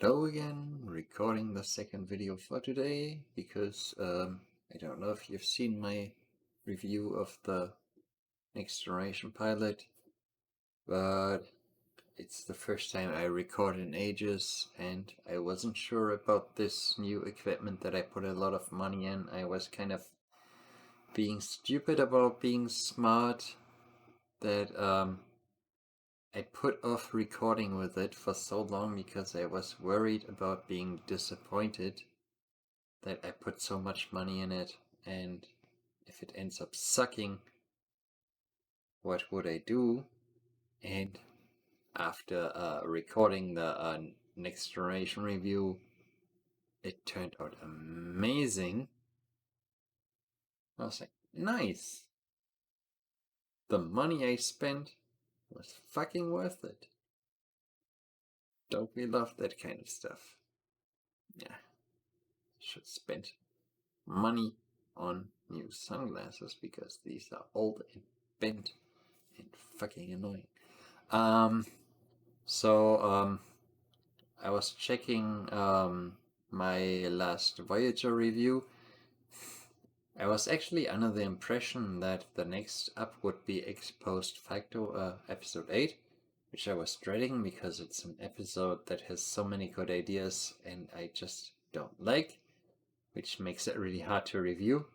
Hello again, recording the second video for today because I don't know if you've seen my review of the Next Generation pilot, but it's the first time I record in ages and I wasn't sure about this new equipment that I put a lot of money in. I was kind of being stupid about being smart that I put off recording with it for so long because I was worried about being disappointed that I put so much money in it, and if it ends up sucking, what would I do? And after recording the Next Generation review, it turned out amazing. I was like, nice! The money I spent was fucking worth it. Don't we love that kind of stuff? Yeah. Should spend money on new sunglasses because these are old and bent and fucking annoying. I was checking my last Voyager review. I was actually under the impression that the next up would be Ex Post Facto episode 8, which I was dreading because it's an episode that has so many good ideas and I just don't like, which makes it really hard to review.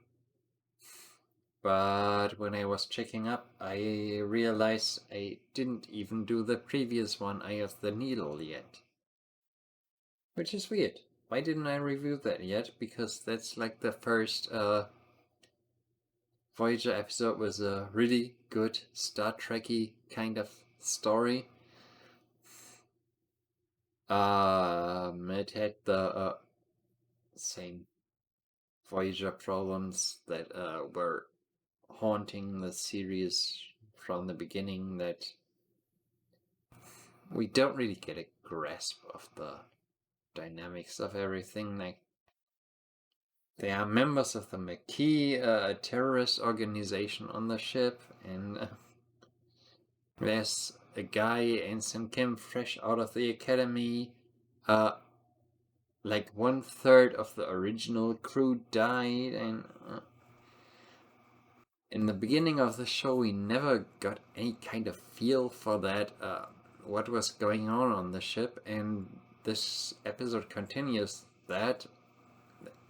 But when I was checking up, I realized I didn't even do the previous one, Eye of the Needle, yet. Which is weird. Why didn't I review that yet? Because that's like the first Voyager episode was a really good Star Trek-y kind of story. It had the same Voyager problems that were haunting the series from the beginning, that we don't really get a grasp of the dynamics of everything. Like, they are members of the Maquis, a terrorist organization on the ship, and there's a guy, Ensign Kim, fresh out of the academy. Like 1/3 of the original crew died, and in the beginning of the show we never got any kind of feel for that, what was going on the ship, and this episode continues that.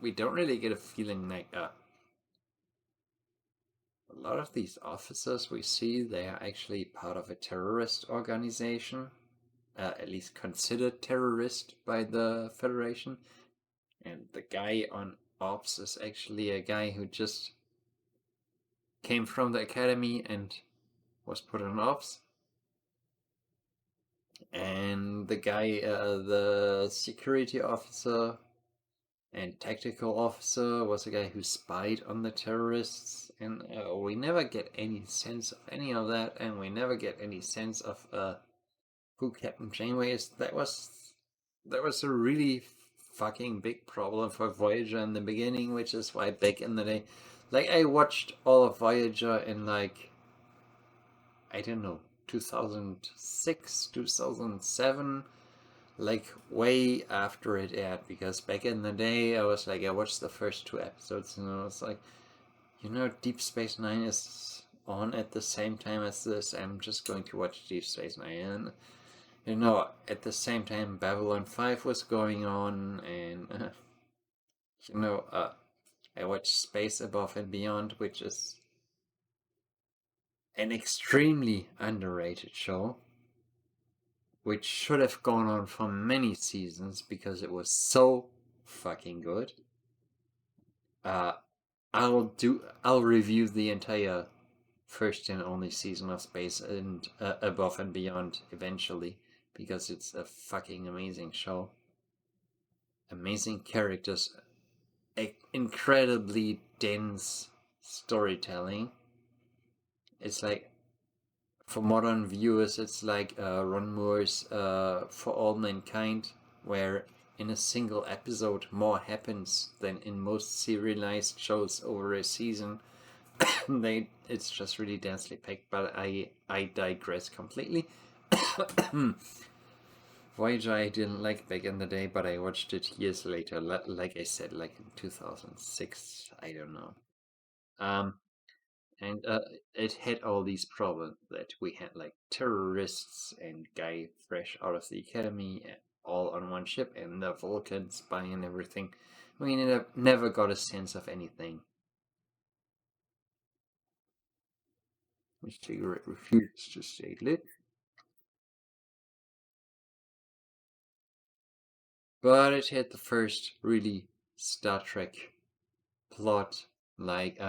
We don't really get a feeling like a lot of these officers we see, they are actually part of a terrorist organization, at least considered terrorist by the Federation. And the guy on Ops is actually a guy who just came from the academy and was put on Ops. And the guy, the security officer and tactical officer, was a guy who spied on the terrorists. And we never get any sense of any of that, and we never get any sense of who Captain Janeway is. That was a really fucking big problem for Voyager in the beginning, which is why back in the day, like, I watched all of Voyager in, like, I don't know, 2006, 2007, like way after it aired, because back in the day I was like, I watched the first 2 episodes and I was like, Deep Space Nine is on at the same time as this, I'm just going to watch Deep Space Nine. And at the same time Babylon 5 was going on, and I watched Space Above and Beyond, which is an extremely underrated show, which should have gone on for many seasons because it was so fucking good. I'll review the entire first and only season of Space and Above and Beyond eventually, because it's a fucking amazing show. Amazing characters, incredibly dense storytelling. It's like, for modern viewers, it's like Ron Moore's For All Mankind, where in a single episode more happens than in most serialized shows over a season. It's just really densely packed, but I digress completely. Voyager I didn't like back in the day, but I watched it years later, like I said, like in 2006, I don't know. And it had all these problems that we had like terrorists and guy fresh out of the academy all on one ship and the Vulcan spying and everything. I mean, it never got a sense of anything. My cigarette refused to stay lit. But it had the first really Star Trek plot, like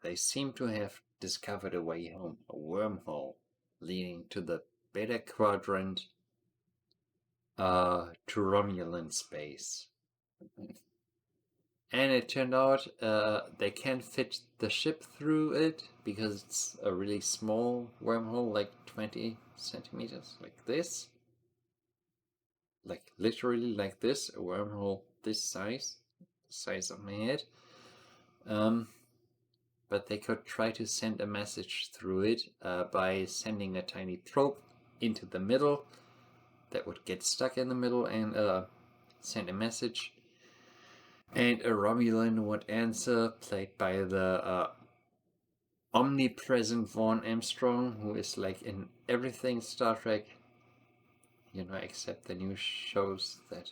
they seem to have discovered a way home, a wormhole leading to the Beta Quadrant, to Romulan space. And it turned out they can't fit the ship through it because it's a really small wormhole, like 20 centimeters, like this. Like literally like this, a wormhole this size, the size of my head. But they could try to send a message through it by sending a tiny probe into the middle that would get stuck in the middle and send a message. And a Romulan would answer, played by the omnipresent Vaughn Armstrong, who is like in everything Star Trek, except the new shows that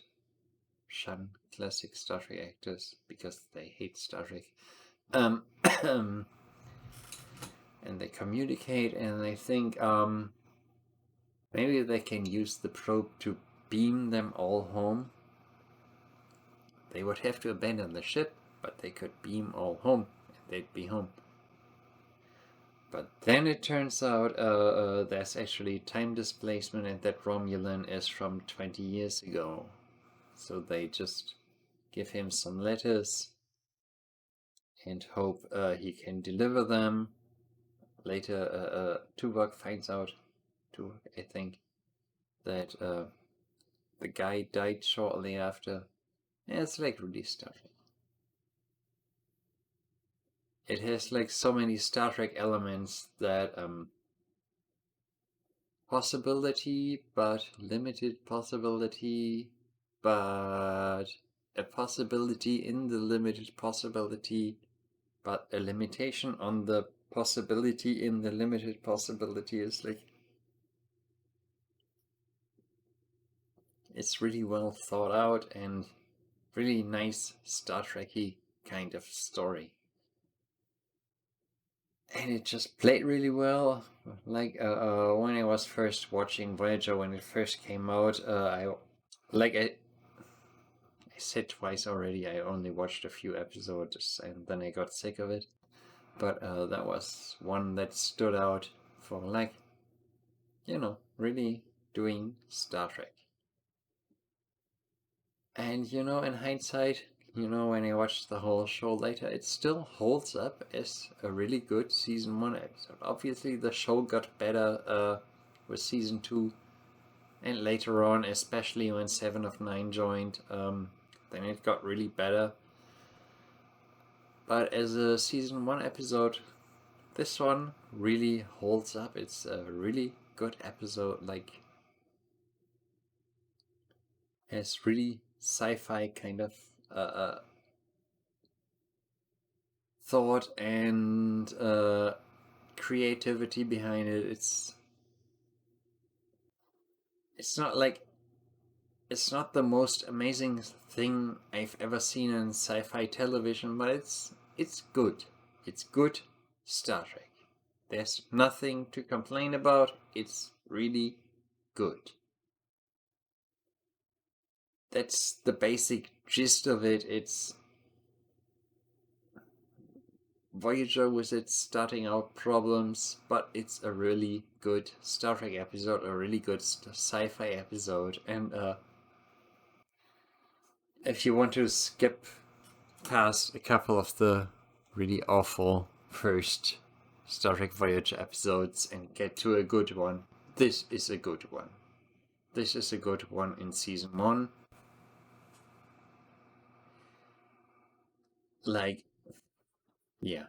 shun classic Star Trek actors because they hate Star Trek. And they communicate, and they think maybe they can use the probe to beam them all home. They would have to abandon the ship, but they could beam all home, and they'd be home. But then it turns out there's actually time displacement, and that Romulan is from 20 years ago. So they just give him some letters and hope he can deliver them. Later, Tuvok finds out, I think, that the guy died shortly after. Yeah, it's like really Star Trek. It has like so many Star Trek elements that possibility, but limited possibility, but a possibility in the limited possibility, but a limitation on the possibility in the limited possibility is like, it's really well thought out and really nice Star Trek-y kind of story. And it just played really well. Like when I was first watching Voyager when it first came out, I said twice already. I only watched a few episodes and then I got sick of it. But that was one that stood out for like, really doing Star Trek. And in hindsight, when I watched the whole show later, it still holds up as a really good season 1 episode. Obviously, the show got better with season 2, and later on, especially when 7 of 9 joined, then it got really better. But as a season 1 episode, this one really holds up. It's a really good episode, like, has really sci-fi kind of thought and creativity behind it. It's not the most amazing thing I've ever seen in sci-fi television, but it's good. It's good Star Trek. There's nothing to complain about. It's really good. That's the basic gist of it. It's Voyager with its starting out problems, but it's a really good Star Trek episode, a really good sci-fi episode, and if you want to skip past a couple of the really awful first Star Trek Voyager episodes and get to a good one, this is a good one. This is a good one in season 1. Like, yeah,